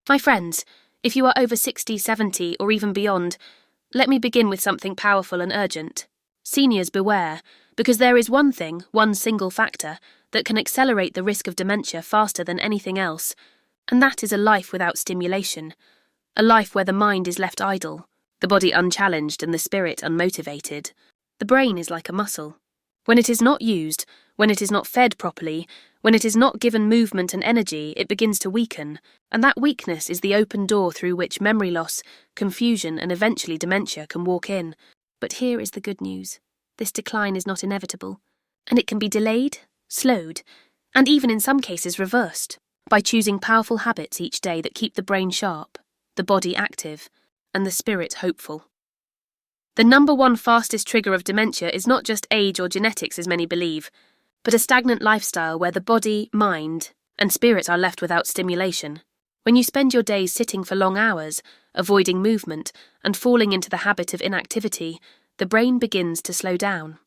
My friends, if you are over 60, 70, or even beyond, let me begin with something powerful and urgent. Seniors, beware, because there is one single factor, that can accelerate the risk of dementia faster than anything else, and that is a life without stimulation, a life where the mind is left idle, the body unchallenged and the spirit unmotivated. The brain is like a muscle. When it is not used, when it is not fed properly, when it is not given movement and energy, it begins to weaken, and that weakness is the open door through which memory loss, confusion, and eventually dementia can walk in. But here is the good news. This decline is not inevitable, and it can be delayed, slowed, and even in some cases reversed, by choosing powerful habits each day that keep the brain sharp, the body active, and the spirit hopeful. The number one fastest trigger of dementia is not just age or genetics as many believe, but a stagnant lifestyle where the body, mind, and spirit are left without stimulation. When you spend your days sitting for long hours, avoiding movement, and falling into the habit of inactivity, the brain begins to slow down.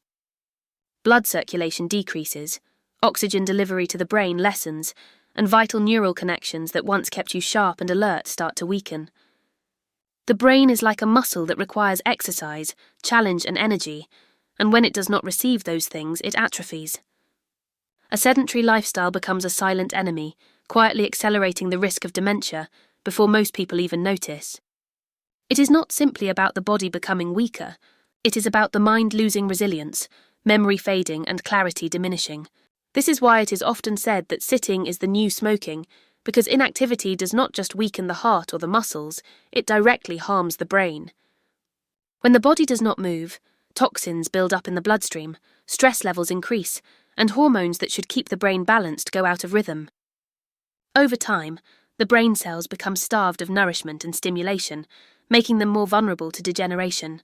Blood circulation decreases, oxygen delivery to the brain lessens, and vital neural connections that once kept you sharp and alert start to weaken. The brain is like a muscle that requires exercise, challenge, and energy, and when it does not receive those things, it atrophies. A sedentary lifestyle becomes a silent enemy, quietly accelerating the risk of dementia before most people even notice. It is not simply about the body becoming weaker, it is about the mind losing resilience, memory fading, and clarity diminishing. This is why it is often said that sitting is the new smoking, because inactivity does not just weaken the heart or the muscles, it directly harms the brain. When the body does not move, toxins build up in the bloodstream, stress levels increase, and hormones that should keep the brain balanced go out of rhythm. Over time, the brain cells become starved of nourishment and stimulation, making them more vulnerable to degeneration.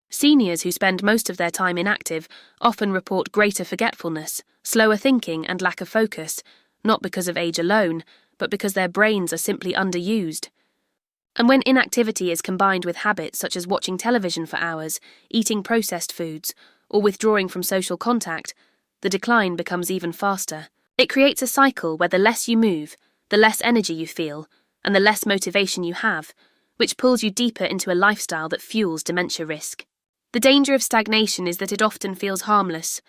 Seniors who spend most of their time inactive often report greater forgetfulness, slower thinking, and lack of focus, not because of age alone, but because their brains are simply underused. And when inactivity is combined with habits such as watching television for hours, eating processed foods, or withdrawing from social contact, the decline becomes even faster. It creates a cycle where the less you move, the less energy you feel, and the less motivation you have, which pulls you deeper into a lifestyle that fuels dementia risk. The danger of stagnation is that it often feels harmless.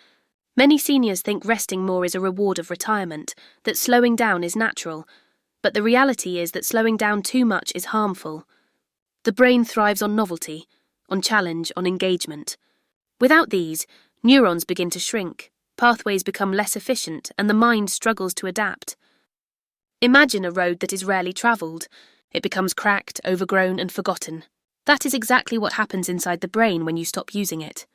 Many seniors think resting more is a reward of retirement, that slowing down is natural, but the reality is that slowing down too much is harmful. The brain thrives on novelty, on challenge, on engagement. Without these, neurons begin to shrink, pathways become less efficient, and the mind struggles to adapt. Imagine a road that is rarely travelled. It becomes cracked, overgrown, and forgotten. That is exactly what happens inside the brain when you stop using it.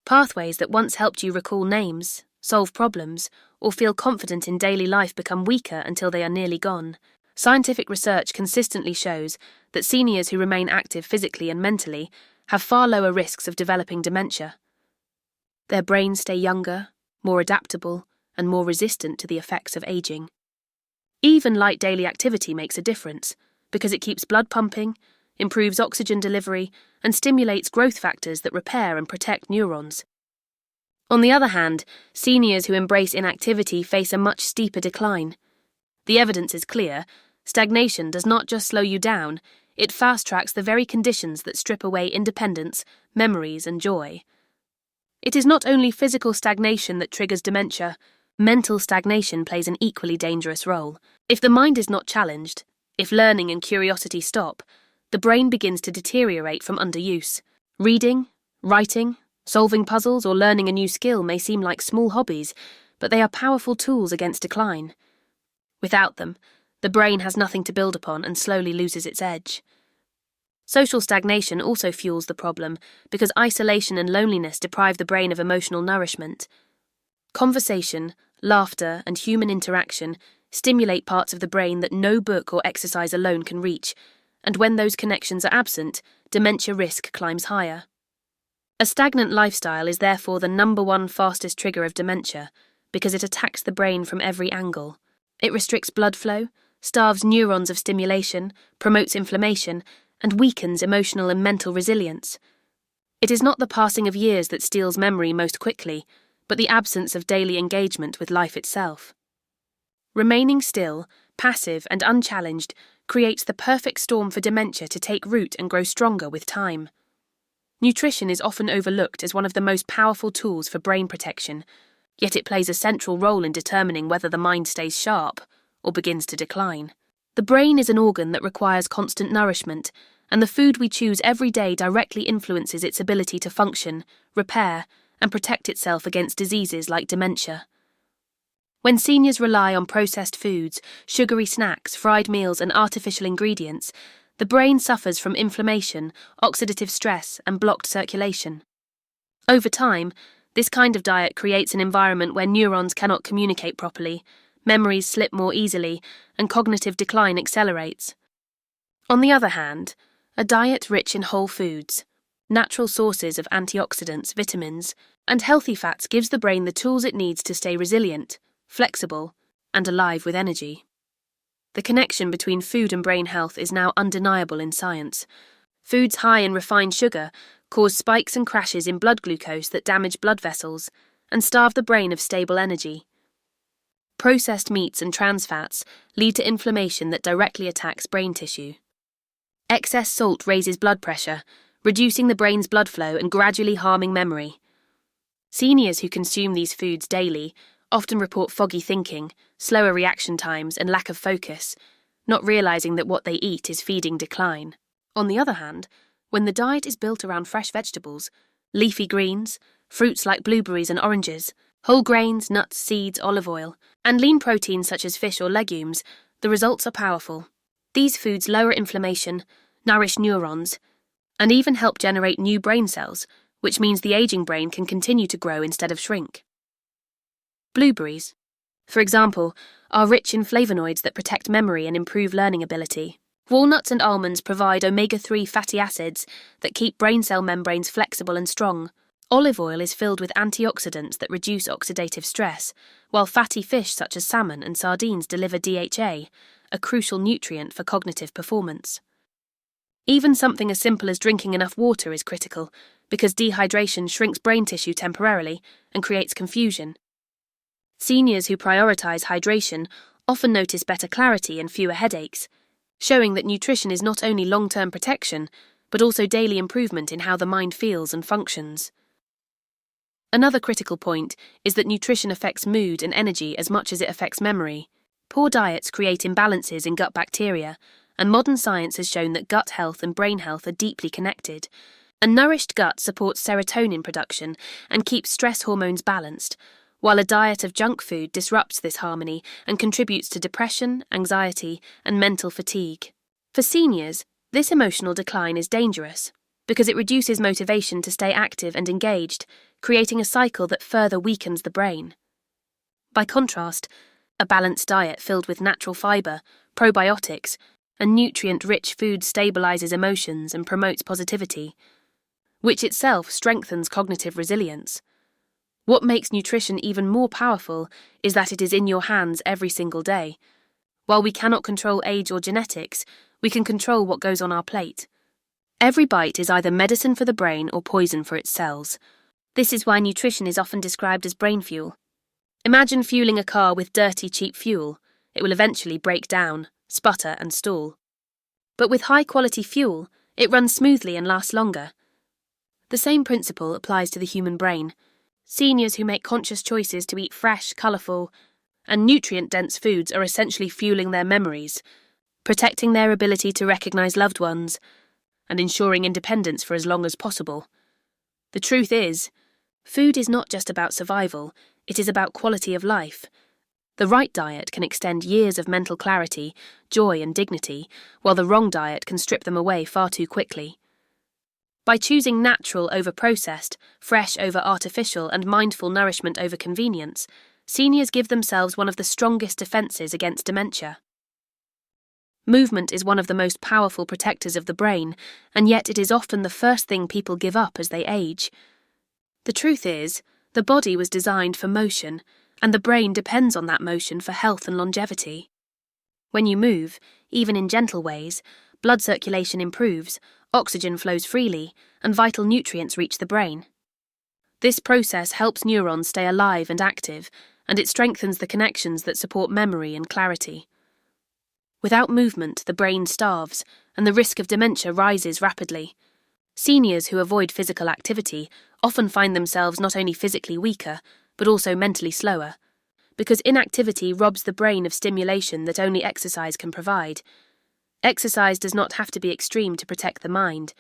Pathways that once helped you recall names, solve problems, or feel confident in daily life become weaker until they are nearly gone. Scientific research consistently shows that seniors who remain active physically and mentally have far lower risks of developing dementia. Their brains stay younger, more adaptable, and more resistant to the effects of aging. Even light daily activity makes a difference, because it keeps blood pumping, improves oxygen delivery, and stimulates growth factors that repair and protect neurons. On the other hand, seniors who embrace inactivity face a much steeper decline. The evidence is clear. Stagnation does not just slow you down, it fast-tracks the very conditions that strip away independence, memories, and joy. It is not only physical stagnation that triggers dementia. Mental stagnation plays an equally dangerous role. If the mind is not challenged, if learning and curiosity stop, the brain begins to deteriorate from underuse. Reading, writing, solving puzzles, or learning a new skill may seem like small hobbies, but they are powerful tools against decline. Without them, the brain has nothing to build upon and slowly loses its edge. Social stagnation also fuels the problem because isolation and loneliness deprive the brain of emotional nourishment. Conversation, laughter, and human interaction stimulate parts of the brain that no book or exercise alone can reach, and when those connections are absent, dementia risk climbs higher. A stagnant lifestyle is therefore the number one fastest trigger of dementia because it attacks the brain from every angle. It restricts blood flow, starves neurons of stimulation, promotes inflammation, and weakens emotional and mental resilience. It is not the passing of years that steals memory most quickly, but the absence of daily engagement with life itself. Remaining still, passive, and unchallenged creates the perfect storm for dementia to take root and grow stronger with time. Nutrition is often overlooked as one of the most powerful tools for brain protection, yet it plays a central role in determining whether the mind stays sharp or begins to decline. The brain is an organ that requires constant nourishment, and the food we choose every day directly influences its ability to function, repair, and protect itself against diseases like dementia. When seniors rely on processed foods, sugary snacks, fried meals, and artificial ingredients, the brain suffers from inflammation, oxidative stress, and blocked circulation. Over time, this kind of diet creates an environment where neurons cannot communicate properly, memories slip more easily, and cognitive decline accelerates. On the other hand, a diet rich in whole foods, natural sources of antioxidants, vitamins, and healthy fats gives the brain the tools it needs to stay resilient, flexible, and alive with energy. The connection between food and brain health is now undeniable in science. Foods high in refined sugar cause spikes and crashes in blood glucose that damage blood vessels and starve the brain of stable energy. Processed meats and trans fats lead to inflammation that directly attacks brain tissue. Excess salt raises blood pressure, reducing the brain's blood flow and gradually harming memory. Seniors who consume these foods daily often report foggy thinking, slower reaction times, and lack of focus, not realizing that what they eat is feeding decline. On the other hand, when the diet is built around fresh vegetables, leafy greens, fruits like blueberries and oranges, whole grains, nuts, seeds, olive oil, and lean proteins such as fish or legumes, the results are powerful. These foods lower inflammation, nourish neurons, and even help generate new brain cells, which means the aging brain can continue to grow instead of shrink. Blueberries, for example, are rich in flavonoids that protect memory and improve learning ability. Walnuts and almonds provide omega-3 fatty acids that keep brain cell membranes flexible and strong. Olive oil is filled with antioxidants that reduce oxidative stress, while fatty fish such as salmon and sardines deliver DHA, a crucial nutrient for cognitive performance. Even something as simple as drinking enough water is critical, because dehydration shrinks brain tissue temporarily and creates confusion. Seniors who prioritize hydration often notice better clarity and fewer headaches, showing that nutrition is not only long-term protection, but also daily improvement in how the mind feels and functions. Another critical point is that nutrition affects mood and energy as much as it affects memory. Poor diets create imbalances in gut bacteria, and modern science has shown that gut health and brain health are deeply connected. A nourished gut supports serotonin production and keeps stress hormones balanced, while a diet of junk food disrupts this harmony and contributes to depression, anxiety, and mental fatigue. For seniors, this emotional decline is dangerous because it reduces motivation to stay active and engaged, creating a cycle that further weakens the brain. By contrast, a balanced diet filled with natural fiber, probiotics, and nutrient-rich food stabilizes emotions and promotes positivity, which itself strengthens cognitive resilience. What makes nutrition even more powerful is that it is in your hands every single day. While we cannot control age or genetics, we can control what goes on our plate. Every bite is either medicine for the brain or poison for its cells. This is why nutrition is often described as brain fuel. Imagine fueling a car with dirty, cheap fuel. It will eventually break down, sputter, and stall. But with high-quality fuel, it runs smoothly and lasts longer. The same principle applies to the human brain. Seniors who make conscious choices to eat fresh, colourful, and nutrient-dense foods are essentially fueling their memories, protecting their ability to recognise loved ones, and ensuring independence for as long as possible. The truth is, food is not just about survival, it is about quality of life. The right diet can extend years of mental clarity, joy, and dignity, while the wrong diet can strip them away far too quickly. By choosing natural over processed, fresh over artificial, and mindful nourishment over convenience, seniors give themselves one of the strongest defences against dementia. Movement is one of the most powerful protectors of the brain, and yet it is often the first thing people give up as they age. The truth is, the body was designed for motion, and the brain depends on that motion for health and longevity. When you move, even in gentle ways, blood circulation improves, oxygen flows freely, and vital nutrients reach the brain. This process helps neurons stay alive and active, and it strengthens the connections that support memory and clarity. Without movement, the brain starves, and the risk of dementia rises rapidly. Seniors who avoid physical activity often find themselves not only physically weaker, but also mentally slower, because inactivity robs the brain of stimulation that only exercise can provide. Exercise does not have to be extreme to protect the mind.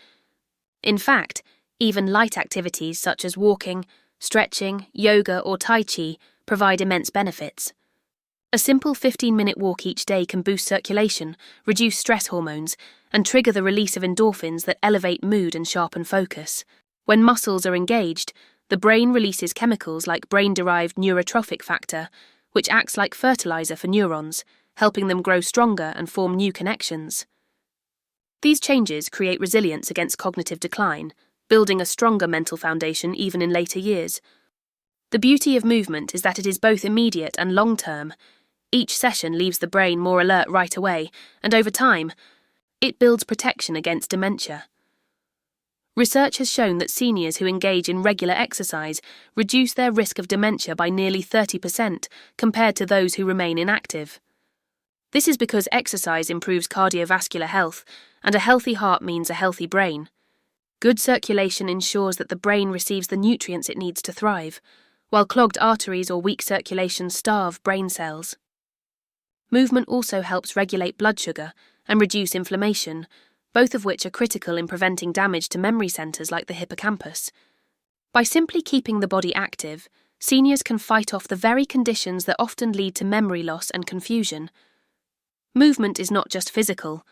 In fact, even light activities such as walking, stretching, yoga, or Tai Chi provide immense benefits. A simple 15-minute walk each day can boost circulation, reduce stress hormones, and trigger the release of endorphins that elevate mood and sharpen focus. When muscles are engaged, the brain releases chemicals like brain-derived neurotrophic factor, which acts like fertilizer for neurons, helping them grow stronger and form new connections. These changes create resilience against cognitive decline, building a stronger mental foundation even in later years. The beauty of movement is that it is both immediate and long-term. Each session leaves the brain more alert right away, and over time, it builds protection against dementia. Research has shown that seniors who engage in regular exercise reduce their risk of dementia by nearly 30% compared to those who remain inactive. This is because exercise improves cardiovascular health, and a healthy heart means a healthy brain. Good circulation ensures that the brain receives the nutrients it needs to thrive, while clogged arteries or weak circulation starve brain cells. Movement also helps regulate blood sugar and reduce inflammation, both of which are critical in preventing damage to memory centers like the hippocampus. By simply keeping the body active, seniors can fight off the very conditions that often lead to memory loss and confusion. Movement is not just physical.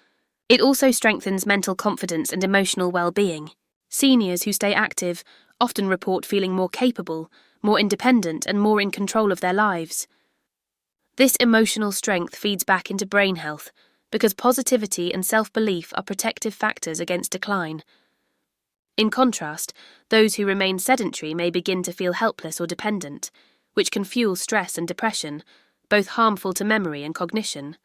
It also strengthens mental confidence and emotional well-being. Seniors who stay active often report feeling more capable, more independent, and more in control of their lives. This emotional strength feeds back into brain health, because positivity and self-belief are protective factors against decline. In contrast, those who remain sedentary may begin to feel helpless or dependent, which can fuel stress and depression, both harmful to memory and cognition.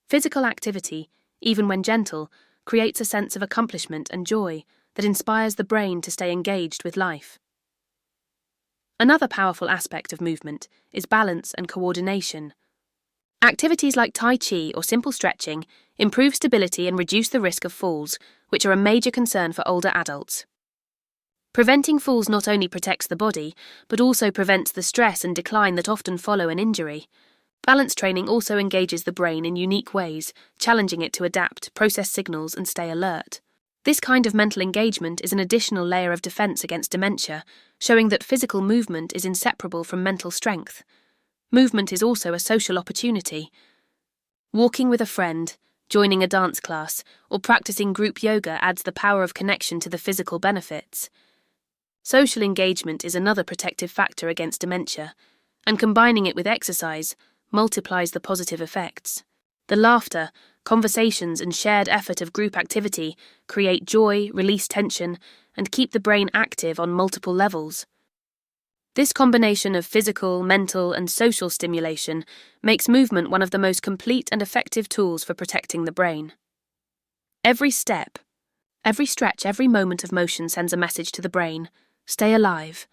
Physical activity, even when gentle, creates a sense of accomplishment and joy that inspires the brain to stay engaged with life. Another powerful aspect of movement is balance and coordination. Activities like Tai Chi or simple stretching improve stability and reduce the risk of falls, which are a major concern for older adults. Preventing falls not only protects the body, but also prevents the stress and decline that often follow an injury. Balance training also engages the brain in unique ways, challenging it to adapt, process signals, and stay alert. This kind of mental engagement is an additional layer of defense against dementia, showing that physical movement is inseparable from mental strength. Movement is also a social opportunity. Walking with a friend, joining a dance class, or practicing group yoga adds the power of connection to the physical benefits. Social engagement is another protective factor against dementia, and combining it with exercise multiplies the positive effects. The laughter, conversations, and shared effort of group activity create joy, release tension, and keep the brain active on multiple levels. This combination of physical, mental, and social stimulation makes movement one of the most complete and effective tools for protecting the brain. Every step, every stretch, every moment of motion sends a message to the brain: stay alive,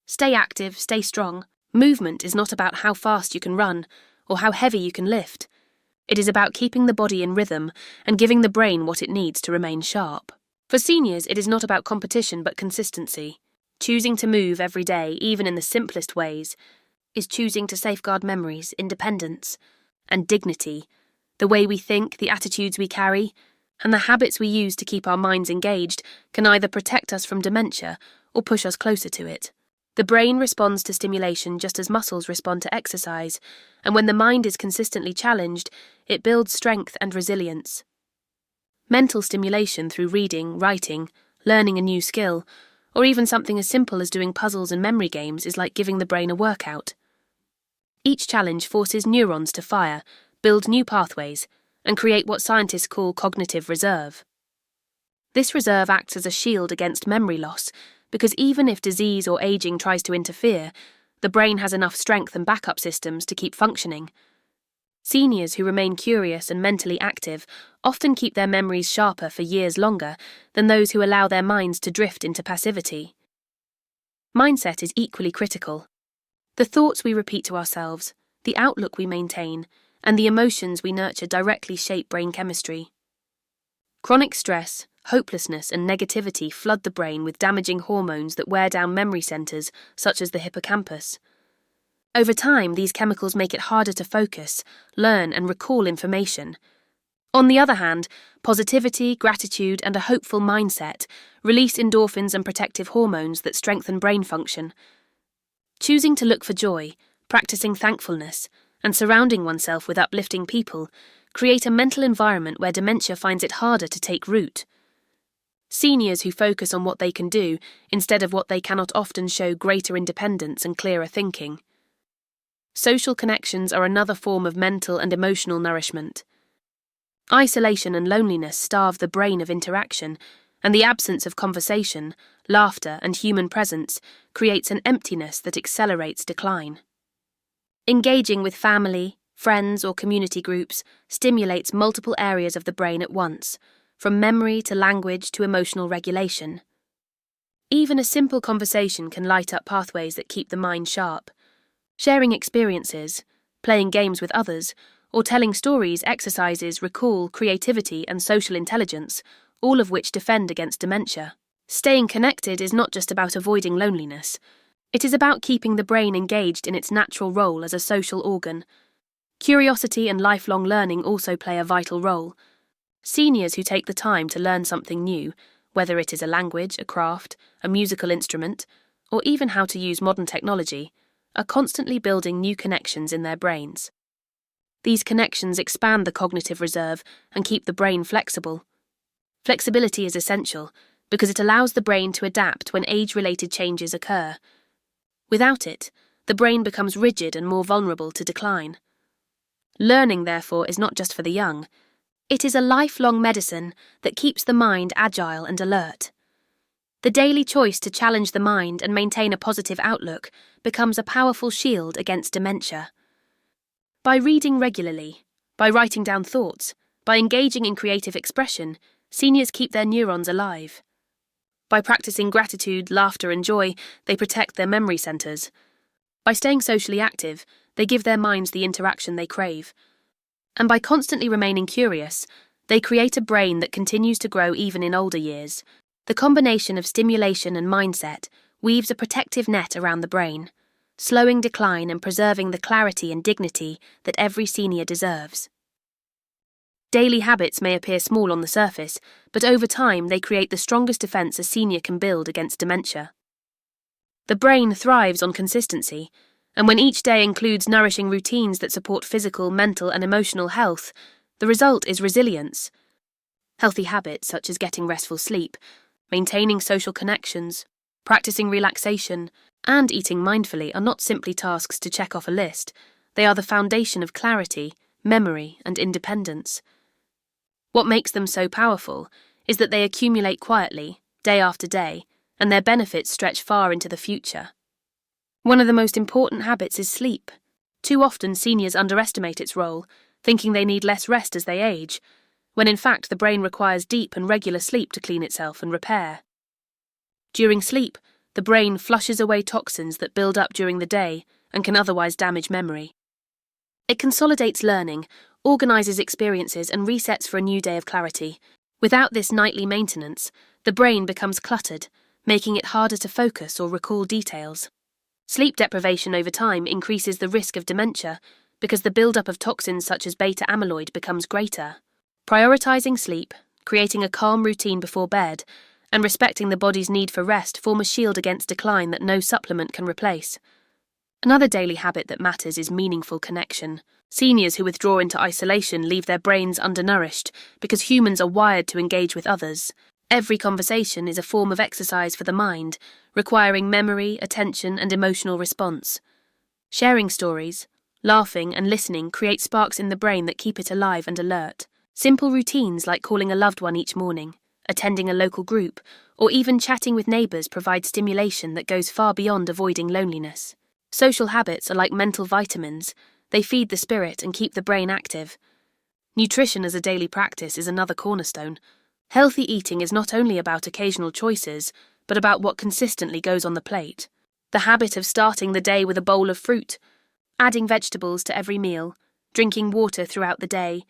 stay active, stay strong. Movement is not about how fast you can run or how heavy you can lift. It is about keeping the body in rhythm and giving the brain what it needs to remain sharp. For seniors, it is not about competition but consistency. Choosing to move every day, even in the simplest ways, is choosing to safeguard memories, independence, and dignity, the way we think, the attitudes we carry, and the habits we use to keep our minds engaged can either protect us from dementia or push us closer to it. The brain responds to stimulation just as muscles respond to exercise, and when the mind is consistently challenged, it builds strength and resilience. Mental stimulation through reading, writing, learning a new skill, or even something as simple as doing puzzles and memory games is like giving the brain a workout. Each challenge forces neurons to fire, build new pathways, and create what scientists call cognitive reserve. This reserve acts as a shield against memory loss, because even if disease or aging tries to interfere, the brain has enough strength and backup systems to keep functioning. Seniors who remain curious and mentally active often keep their memories sharper for years longer than those who allow their minds to drift into passivity. Mindset is equally critical. The thoughts we repeat to ourselves, the outlook we maintain, and the emotions we nurture directly shape brain chemistry. Chronic stress, hopelessness, and negativity flood the brain with damaging hormones that wear down memory centers, such as the hippocampus. Over time, these chemicals make it harder to focus, learn, and recall information. On the other hand, positivity, gratitude, and a hopeful mindset release endorphins and protective hormones that strengthen brain function. Choosing to look for joy, practicing thankfulness, and surrounding oneself with uplifting people create a mental environment where dementia finds it harder to take root. Seniors who focus on what they can do instead of what they cannot often show greater independence and clearer thinking. Social connections are another form of mental and emotional nourishment. Isolation and loneliness starve the brain of interaction, and the absence of conversation, laughter, and human presence creates an emptiness that accelerates decline. Engaging with family, friends, or community groups stimulates multiple areas of the brain at once, from memory to language to emotional regulation. Even a simple conversation can light up pathways that keep the mind sharp. Sharing experiences, playing games with others, or telling stories exercises recall, creativity, and social intelligence, all of which defend against dementia. Staying connected is not just about avoiding loneliness. It is about keeping the brain engaged in its natural role as a social organ. Curiosity and lifelong learning also play a vital role. Seniors who take the time to learn something new, whether it is a language, a craft, a musical instrument, or even how to use modern technology, are constantly building new connections in their brains. These connections expand the cognitive reserve and keep the brain flexible. Flexibility is essential because it allows the brain to adapt when age-related changes occur. Without it, the brain becomes rigid and more vulnerable to decline. Learning, therefore, is not just for the young. It is a lifelong medicine that keeps the mind agile and alert. The daily choice to challenge the mind and maintain a positive outlook becomes a powerful shield against dementia. By reading regularly, by writing down thoughts, by engaging in creative expression, seniors keep their neurons alive. By practicing gratitude, laughter, and joy, they protect their memory centers. By staying socially active, they give their minds the interaction they crave. And by constantly remaining curious, they create a brain that continues to grow even in older years. The combination of stimulation and mindset weaves a protective net around the brain, slowing decline and preserving the clarity and dignity that every senior deserves. Daily habits may appear small on the surface, but over time they create the strongest defense a senior can build against dementia. The brain thrives on consistency, and when each day includes nourishing routines that support physical, mental, and emotional health, the result is resilience. Healthy habits such as getting restful sleep, maintaining social connections, practicing relaxation, and eating mindfully are not simply tasks to check off a list. They are the foundation of clarity, memory, and independence. What makes them so powerful is that they accumulate quietly, day after day, and their benefits stretch far into the future. One of the most important habits is sleep. Too often seniors underestimate its role, thinking they need less rest as they age, when in fact the brain requires deep and regular sleep to clean itself and repair. During sleep, the brain flushes away toxins that build up during the day and can otherwise damage memory. It consolidates learning, organizes experiences, and resets for a new day of clarity. Without this nightly maintenance, the brain becomes cluttered, making it harder to focus or recall details. Sleep deprivation over time increases the risk of dementia because the buildup of toxins such as beta amyloid becomes greater. Prioritizing sleep, creating a calm routine before bed, and respecting the body's need for rest form a shield against decline that no supplement can replace. Another daily habit that matters is meaningful connection. Seniors who withdraw into isolation leave their brains undernourished because humans are wired to engage with others. Every conversation is a form of exercise for the mind, requiring memory, attention, and emotional response. Sharing stories, laughing, and listening create sparks in the brain that keep it alive and alert. Simple routines like calling a loved one each morning, attending a local group, or even chatting with neighbours provide stimulation that goes far beyond avoiding loneliness. Social habits are like mental vitamins. They feed the spirit and keep the brain active. Nutrition as a daily practice is another cornerstone. Healthy eating is not only about occasional choices, but about what consistently goes on the plate. The habit of starting the day with a bowl of fruit, adding vegetables to every meal, drinking water throughout the day,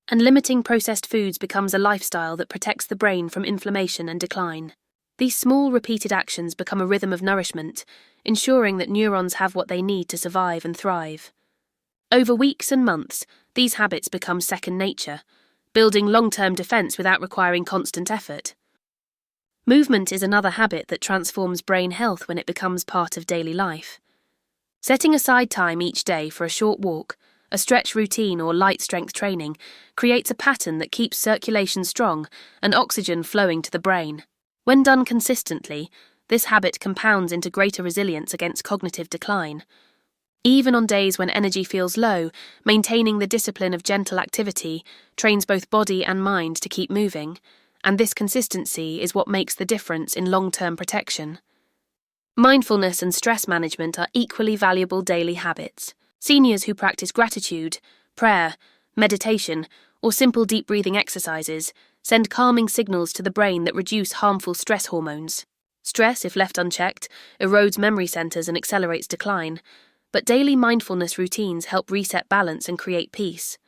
and limiting processed foods becomes a lifestyle that protects the brain from inflammation and decline. These small, repeated actions become a rhythm of nourishment, ensuring that neurons have what they need to survive and thrive. Over weeks and months, these habits become second nature, building long-term defense without requiring constant effort. Movement is another habit that transforms brain health when it becomes part of daily life. Setting aside time each day for a short walk, a stretch routine or light strength training creates a pattern that keeps circulation strong and oxygen flowing to the brain. When done consistently, this habit compounds into greater resilience against cognitive decline. Even on days when energy feels low, maintaining the discipline of gentle activity trains both body and mind to keep moving, and this consistency is what makes the difference in long-term protection. Mindfulness and stress management are equally valuable daily habits. Seniors who practice gratitude, prayer, meditation, or simple deep breathing exercises send calming signals to the brain that reduce harmful stress hormones. Stress, if left unchecked, erodes memory centers and accelerates decline, but daily mindfulness routines help reset balance and create peace.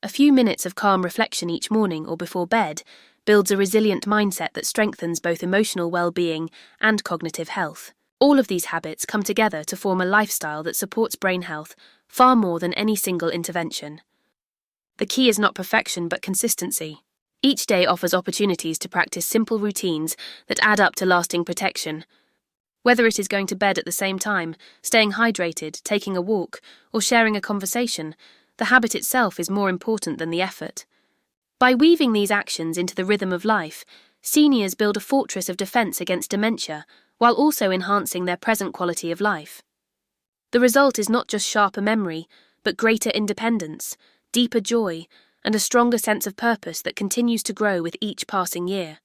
A few minutes of calm reflection each morning or before bed builds a resilient mindset that strengthens both emotional well-being and cognitive health. All of these habits come together to form a lifestyle that supports brain health far more than any single intervention. The key is not perfection but consistency. Each day offers opportunities to practice simple routines that add up to lasting protection. Whether it is going to bed at the same time, staying hydrated, taking a walk, or sharing a conversation, the habit itself is more important than the effort. By weaving these actions into the rhythm of life, seniors build a fortress of defense against dementia while also enhancing their present quality of life. The result is not just sharper memory, but greater independence, deeper joy, and a stronger sense of purpose that continues to grow with each passing year.